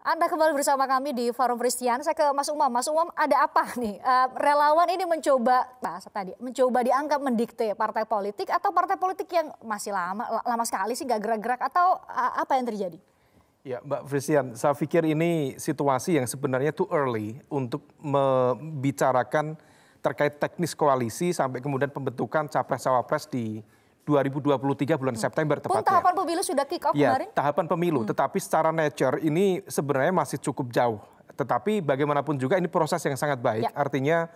Anda kembali bersama kami di Forum Christian. Saya ke Mas Umam. Mas Umam, ada apa nih? Relawan ini mencoba dianggap mendikte partai politik atau partai politik yang masih lama sekali sih nggak gerak-gerak atau apa yang terjadi? Ya, Mbak Frisian, saya pikir ini situasi yang sebenarnya too early untuk membicarakan terkait teknis koalisi sampai kemudian pembentukan capres-cawapres di 2023 bulan September tepatnya. Pun tahapan pemilu sudah kick off kemarin? Tahapan pemilu, tetapi secara nature ini sebenarnya masih cukup jauh. Tetapi bagaimanapun juga ini proses yang sangat baik, artinya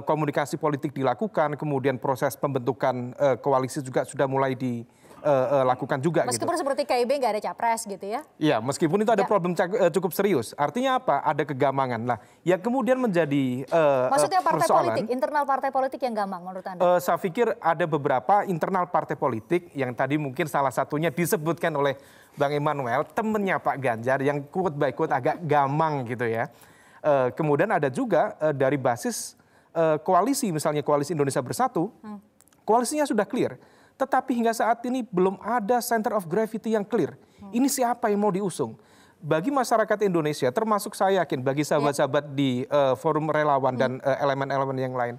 komunikasi politik dilakukan, kemudian proses pembentukan koalisi juga sudah mulai dilakukan juga. Meskipun gitu. Seperti KIB nggak ada capres gitu ya? Iya, meskipun itu ada problem cukup serius. Artinya apa? Ada kegamangan. Nah, yang kemudian menjadi maksudnya partai persoalan, politik, internal partai politik yang gamang menurut Anda? Saya pikir ada beberapa internal partai politik yang tadi mungkin salah satunya disebutkan oleh Bang Emmanuel, temennya Pak Ganjar yang quote by quote agak gamang gitu ya. Kemudian ada juga dari basis koalisi, misalnya Koalisi Indonesia Bersatu, koalisinya sudah clear. Tetapi hingga saat ini belum ada center of gravity yang clear. Ini siapa yang mau diusung? Bagi masyarakat Indonesia, termasuk saya yakin bagi sahabat-sahabat di forum relawan dan elemen-elemen yang lain.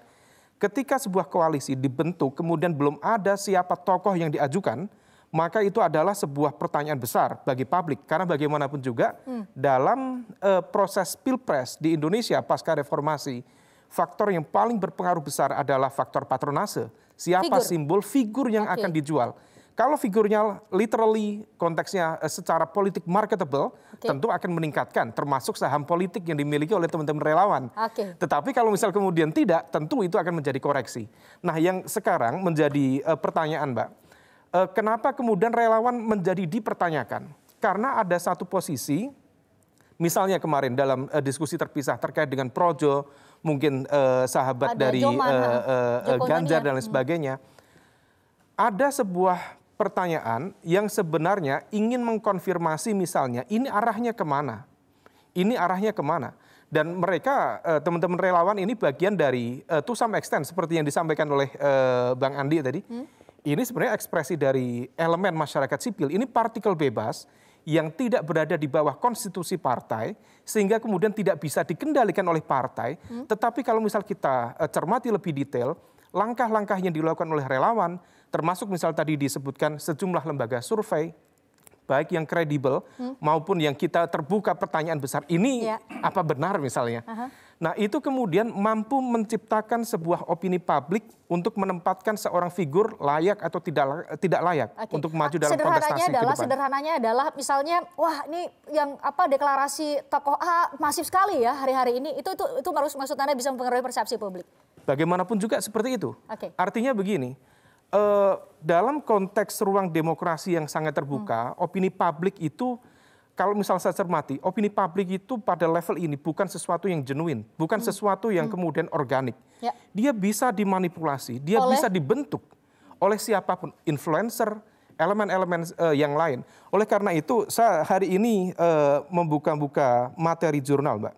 Ketika sebuah koalisi dibentuk, kemudian belum ada siapa tokoh yang diajukan, maka itu adalah sebuah pertanyaan besar bagi publik. Karena bagaimanapun juga dalam proses pilpres di Indonesia pasca reformasi, faktor yang paling berpengaruh besar adalah faktor patronase. Siapa simbol figur yang akan dijual. Kalau figurnya literally konteksnya secara politik marketable, tentu akan meningkatkan termasuk saham politik yang dimiliki oleh teman-teman relawan. Tetapi kalau misal kemudian tidak, tentu itu akan menjadi koreksi. Nah, yang sekarang menjadi pertanyaan, Mbak. Kenapa kemudian relawan menjadi dipertanyakan? Karena ada satu posisi, misalnya kemarin dalam diskusi terpisah terkait dengan Projo, mungkin sahabat ada dari Ganjar dan lain sebagainya. Ada sebuah pertanyaan yang sebenarnya ingin mengkonfirmasi misalnya ini arahnya kemana? Ini arahnya kemana? Dan mereka, teman-teman relawan ini bagian dari to some extent seperti yang disampaikan oleh Bang Andi tadi. Ini sebenarnya ekspresi dari elemen masyarakat sipil. Ini partikel bebas yang tidak berada di bawah konstitusi partai, sehingga kemudian tidak bisa dikendalikan oleh partai. Tetapi kalau misal kita cermati lebih detail, langkah-langkah yang dilakukan oleh relawan, termasuk misal tadi disebutkan sejumlah lembaga survei, baik yang kredibel maupun yang kita terbuka pertanyaan besar, ini apa benar misalnya. Nah, itu kemudian mampu menciptakan sebuah opini publik untuk menempatkan seorang figur layak atau tidak layak untuk maju dalam kontestasi ke depan. Sederhananya adalah misalnya, wah ini yang deklarasi tokoh A masif sekali ya hari-hari ini, itu maksud Anda bisa mempengaruhi persepsi publik? Bagaimanapun juga seperti itu. Artinya begini, dalam konteks ruang demokrasi yang sangat terbuka, opini publik itu, kalau misal saya cermati, opini publik itu pada level ini bukan sesuatu yang genuine, bukan sesuatu yang kemudian organik. Dia bisa dimanipulasi, dia bisa dibentuk oleh siapapun, influencer, elemen-elemen yang lain. Oleh karena itu, saya hari ini membuka-buka materi jurnal, Mbak.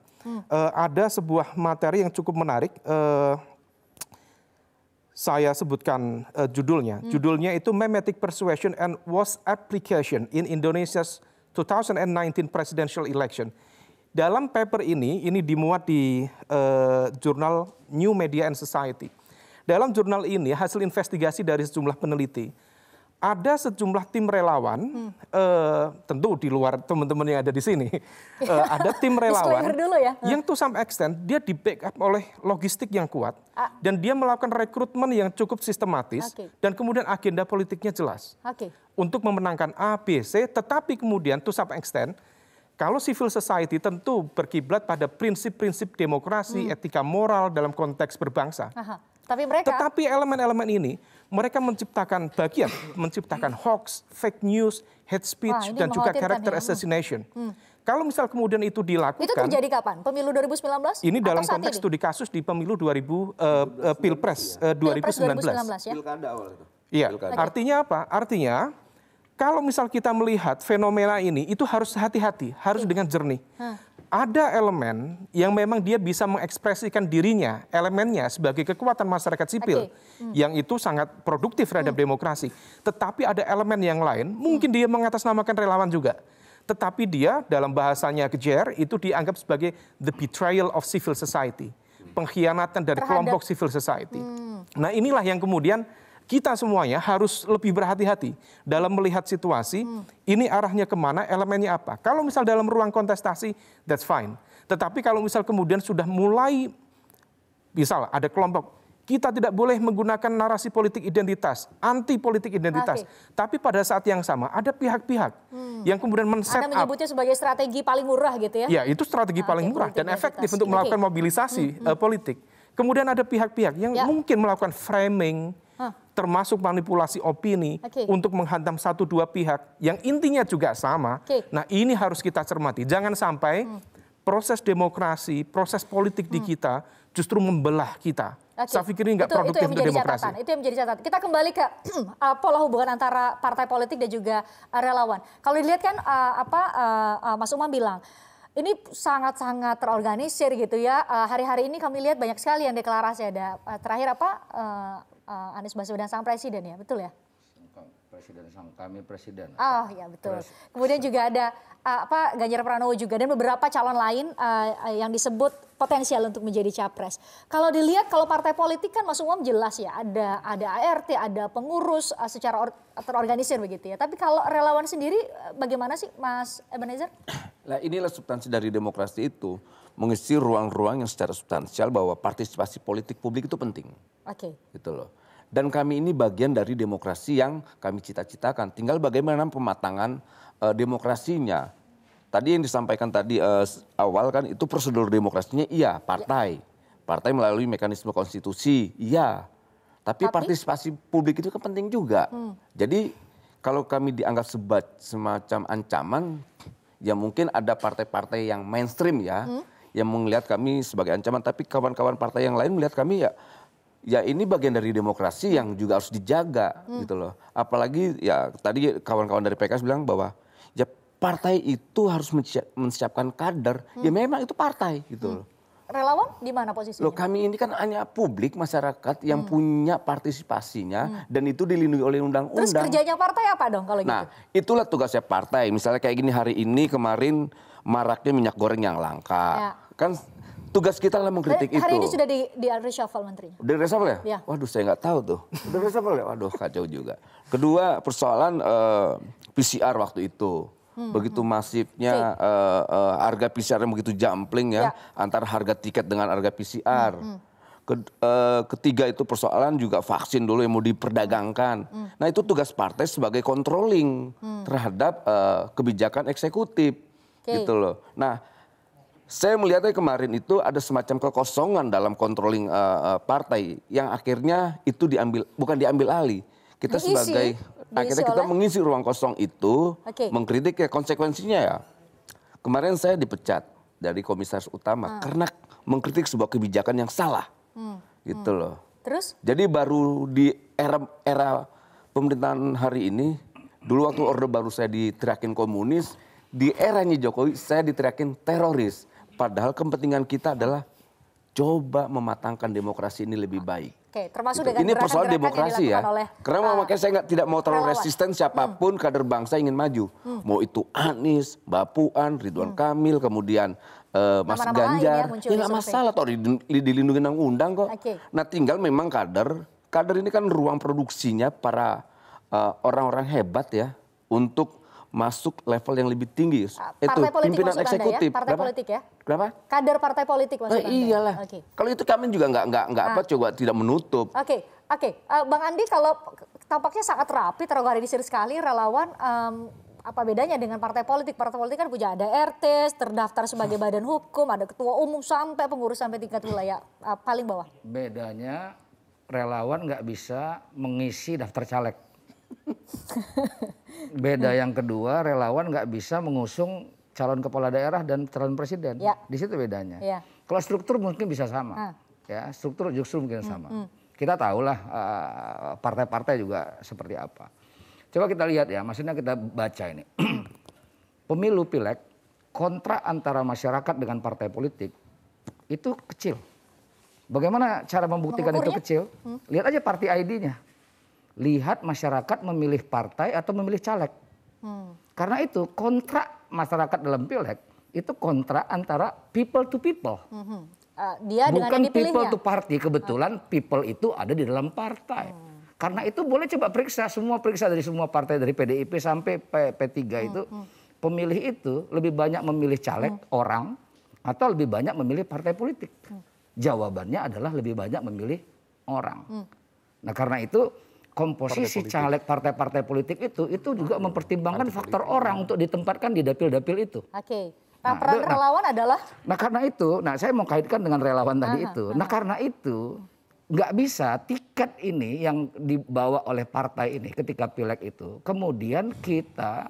Ada sebuah materi yang cukup menarik, saya sebutkan judulnya. Judulnya itu Memetic Persuasion and Was Application in Indonesia's 2019 Presidential Election. Dalam paper ini dimuat di jurnal New Media and Society. Dalam jurnal ini hasil investigasi dari sejumlah peneliti. Ada sejumlah tim relawan, tentu di luar teman-teman yang ada di sini. Ada tim relawan yang to some extent dia di backup oleh logistik yang kuat. Dan dia melakukan rekrutmen yang cukup sistematis. Dan kemudian agenda politiknya jelas. Untuk memenangkan A, B, C. Tetapi kemudian to some extent, kalau civil society tentu berkiblat pada prinsip-prinsip demokrasi, etika moral dalam konteks berbangsa. Tetapi elemen-elemen ini, mereka menciptakan menciptakan hoax, fake news, hate speech, dan juga character assassination. Kalau misal kemudian itu dilakukan... Itu terjadi kapan? Pemilu 2019? Ini dalam konteks studi kasus di pemilu Pilpres 2019. Pilkada awal itu. Iya, artinya apa? Artinya, kalau misal kita melihat fenomena ini, itu harus hati-hati, harus dengan jernih. Ada elemen yang memang dia bisa mengekspresikan dirinya, elemennya sebagai kekuatan masyarakat sipil, yang itu sangat produktif terhadap demokrasi. Tetapi ada elemen yang lain, mungkin dia mengatasnamakan relawan juga. tetapi dia dalam bahasanya Kejer itu dianggap sebagai the betrayal of civil society, pengkhianatan dari kelompok civil society. Nah inilah yang kemudian kita semuanya harus lebih berhati-hati dalam melihat situasi, ini arahnya kemana, elemennya apa. Kalau misal dalam ruang kontestasi, that's fine. Tetapi kalau misal kemudian sudah mulai, misal ada kelompok, kita tidak boleh menggunakan narasi politik identitas, anti politik identitas. Tapi pada saat yang sama ada pihak-pihak yang kemudian men-set Anda menyebutnya sebagai strategi paling murah gitu ya? Ya, itu strategi paling murah dan efektif untuk melakukan mobilisasi politik. Kemudian ada pihak-pihak yang mungkin melakukan framing, termasuk manipulasi opini untuk menghantam satu dua pihak yang intinya juga sama. Nah, ini harus kita cermati. Jangan sampai proses demokrasi, proses politik di kita justru membelah kita. Saya pikir ini nggak produktif untuk demokrasi. Itu yang menjadi catatan. Kita kembali ke pola hubungan antara partai politik dan juga relawan. Kalau dilihat kan Mas Umam bilang, ini sangat-sangat terorganisir gitu ya. Hari-hari ini kami lihat banyak sekali yang deklarasi. Ada terakhir Anies Baswedan sang presiden ya, betul ya? Kami presiden. Oh ya betul. Kemudian juga ada Ganjar Pranowo juga dan beberapa calon lain yang disebut potensial untuk menjadi capres. Kalau dilihat kalau partai politik kan Mas Umam jelas ya ada ART, ada pengurus secara terorganisir begitu ya. Tapi kalau relawan sendiri bagaimana sih Mas Ebenezer? Nah inilah substansi dari demokrasi itu, mengisi ruang-ruang yang secara substansial bahwa partisipasi politik publik itu penting. Gitu loh. Dan kami ini bagian dari demokrasi yang kami cita-citakan. Tinggal bagaimana pematangan demokrasinya. Tadi yang disampaikan tadi awal kan itu prosedur demokrasinya iya partai. Partai melalui mekanisme konstitusi iya. Tapi partisipasi publik itu kan penting juga. Jadi kalau kami dianggap semacam ancaman, ya mungkin ada partai-partai yang mainstream ya. Yang melihat kami sebagai ancaman. Tapi kawan-kawan partai yang lain melihat kami ya ini bagian dari demokrasi yang juga harus dijaga gitu loh. Apalagi ya tadi kawan-kawan dari PKS bilang bahwa ya partai itu harus menyiapkan kader. Ya memang itu partai gitu loh. Relawan di mana posisinya? Loh kami ini kan hanya publik masyarakat yang punya partisipasinya dan itu dilindungi oleh undang-undang. Terus kerjanya partai apa dong kalau gitu? Nah itulah tugasnya partai. Misalnya kayak gini hari ini kemarin maraknya minyak goreng yang langka. Kan tugas kita lah mengkritik itu. Hari ini sudah di reshuffle menterinya. Udah reshuffle ya? Waduh saya nggak tahu tuh. Udah reshuffle ya? Waduh kacau juga. Kedua persoalan PCR waktu itu. Begitu masifnya harga PCR yang begitu jumpling ya. Antara harga tiket dengan harga PCR. Ketiga itu persoalan juga vaksin dulu yang mau diperdagangkan. Nah itu tugas partai sebagai controlling terhadap kebijakan eksekutif. Gitu loh. Nah saya melihatnya kemarin itu ada semacam kekosongan dalam controlling partai yang akhirnya itu bukan diambil alih. Kita akhirnya kita mengisi ruang kosong itu, mengkritik ya konsekuensinya ya. Kemarin saya dipecat dari komisaris utama karena mengkritik sebuah kebijakan yang salah. Gitu loh. Terus? Jadi baru di era pemerintahan hari ini, dulu waktu Orde Baru saya diteriakin komunis, di eranya Jokowi saya diteriakin teroris. Padahal kepentingan kita adalah coba mematangkan demokrasi ini lebih baik. Termasuk gitu. dengan Ini persoalan demokrasi ya. Karena makanya saya tidak mau terlalu resisten siapapun kader bangsa ingin maju. Mau itu Anies, Mbak Puan, Ridwan Kamil, kemudian Mas Ganjar. Ya nggak masalah, toh dilindungi undang-undang kok. Nah tinggal memang kader ini kan ruang produksinya para orang-orang hebat ya untuk masuk level yang lebih tinggi. Itu pimpinan eksekutif. Partai politik ya? Kenapa? Kader partai politik maksud Anda? Iyalah. Kalau itu kami juga nggak coba tidak menutup. Oke. Bang Andi kalau tampaknya sangat rapi, terorganisir sekali relawan. Apa bedanya dengan partai politik? Partai politik kan punya ada RT, terdaftar sebagai badan hukum, ada ketua umum sampai pengurus sampai tingkat wilayah paling bawah. Bedanya relawan nggak bisa mengisi daftar caleg. Beda yang kedua, relawan nggak bisa mengusung calon kepala daerah dan calon presiden. Di situ bedanya. Kalau struktur mungkin bisa sama, ya struktur justru mungkin sama. Kita tahulah partai-partai juga seperti apa. Coba kita lihat ya, maksudnya kita baca ini. Pemilu pileg, kontrak antara masyarakat dengan partai politik itu kecil. Bagaimana cara membuktikan itu kecil? Lihat aja party ID-nya. Lihat masyarakat memilih partai atau memilih caleg. Karena itu kontrak masyarakat dalam pileg itu kontra antara people to people. Dia dengan bukan people to party, kebetulan people itu ada di dalam partai. Karena itu boleh coba periksa dari semua partai dari PDIP sampai P3 itu pemilih itu lebih banyak memilih caleg orang atau lebih banyak memilih partai politik. Jawabannya adalah lebih banyak memilih orang. Nah karena itu komposisi caleg partai-partai politik itu juga mempertimbangkan faktor orang untuk ditempatkan di dapil-dapil itu. Oke. Nah, peran relawan adalah? Nah karena itu, saya mau kaitkan dengan relawan tadi itu. Nah karena itu nggak bisa tiket ini yang dibawa oleh partai ini ketika pileg itu kemudian kita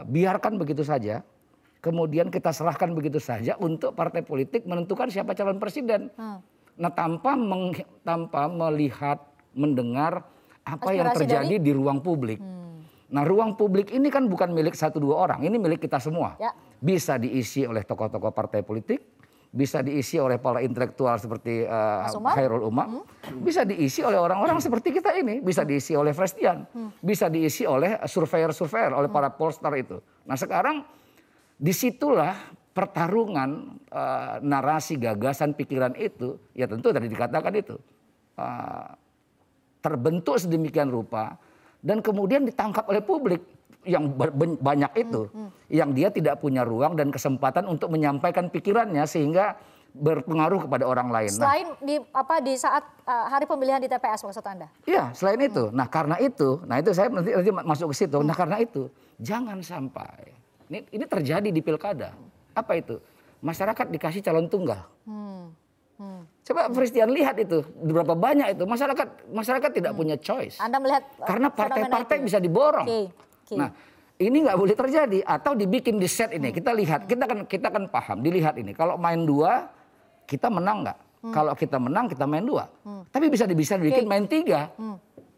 biarkan begitu saja, kemudian kita serahkan begitu saja untuk partai politik menentukan siapa calon presiden. Nah tanpa melihat, mendengar apa yang terjadi di ruang publik. Nah ruang publik ini kan bukan milik 1-2 orang, ini milik kita semua. Ya. Bisa diisi oleh tokoh-tokoh partai politik, bisa diisi oleh para intelektual seperti Khairul Umam, bisa diisi oleh orang-orang seperti kita ini, bisa diisi oleh Frestian, bisa diisi oleh surveyor-surveyor, oleh para pollster itu. Nah sekarang disitulah pertarungan narasi, gagasan, pikiran itu, ya tentu tadi dikatakan itu terbentuk sedemikian rupa dan kemudian ditangkap oleh publik yang banyak itu, yang dia tidak punya ruang dan kesempatan untuk menyampaikan pikirannya sehingga berpengaruh kepada orang lain. Selain di saat hari pemilihan di TPS maksud Anda? Iya, selain itu. Nah karena itu, itu saya nanti masuk ke situ. Nah karena itu, jangan sampai ini terjadi di pilkada. Apa itu? Masyarakat dikasih calon tunggal. Coba Frestian lihat itu, berapa banyak itu masyarakat tidak punya choice. Anda melihat karena partai-partai bisa diborong. Nah ini nggak boleh terjadi atau dibikin di set ini. Kita lihat, kita kan paham, dilihat ini. Kalau main 2 kita menang nggak? Kalau kita menang kita main 2. Tapi bisa dibikin main 3.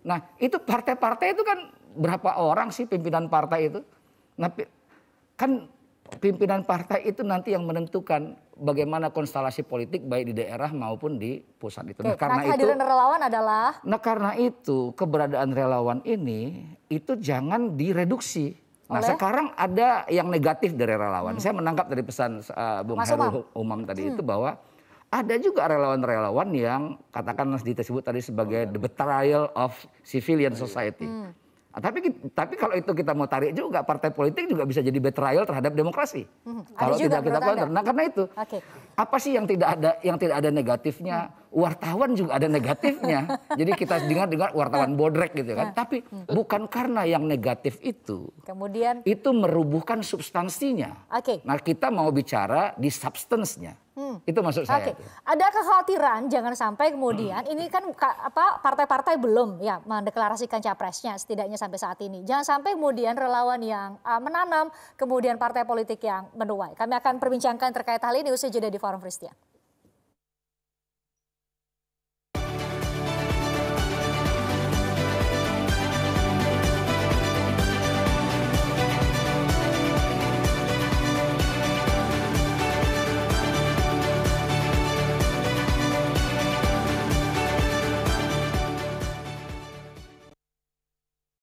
Nah itu partai-partai itu kan berapa orang sih pimpinan partai itu? Nah kan pimpinan partai itu nanti yang menentukan bagaimana konstelasi politik baik di daerah maupun di pusat itu. Nah kehadiran relawan adalah? Nah karena itu keberadaan relawan ini itu jangan direduksi. Nah sekarang ada yang negatif dari relawan. Saya menangkap dari pesan Bung Khairul Umam tadi itu bahwa ada juga relawan-relawan yang katakanlah disebut tadi sebagai the betrayal of civilian society. Tapi kalau itu kita mau tarik juga, partai politik juga bisa jadi betrayal terhadap demokrasi. Kalau tidak kita counter. Nah karena itu, apa sih yang tidak ada negatifnya? Wartawan juga ada negatifnya. Jadi kita dengar wartawan bodrek gitu kan. Tapi bukan karena yang negatif itu, kemudian itu merubuhkan substansinya. Nah kita mau bicara di substance-nya. Itu maksud saya. Ada kekhawatiran jangan sampai kemudian ini kan partai-partai belum ya mendeklarasikan capresnya setidaknya sampai saat ini. Jangan sampai kemudian relawan yang menanam kemudian partai politik yang menuai. Kami akan perbincangkan terkait hal ini usai jeda di Forum Frestian.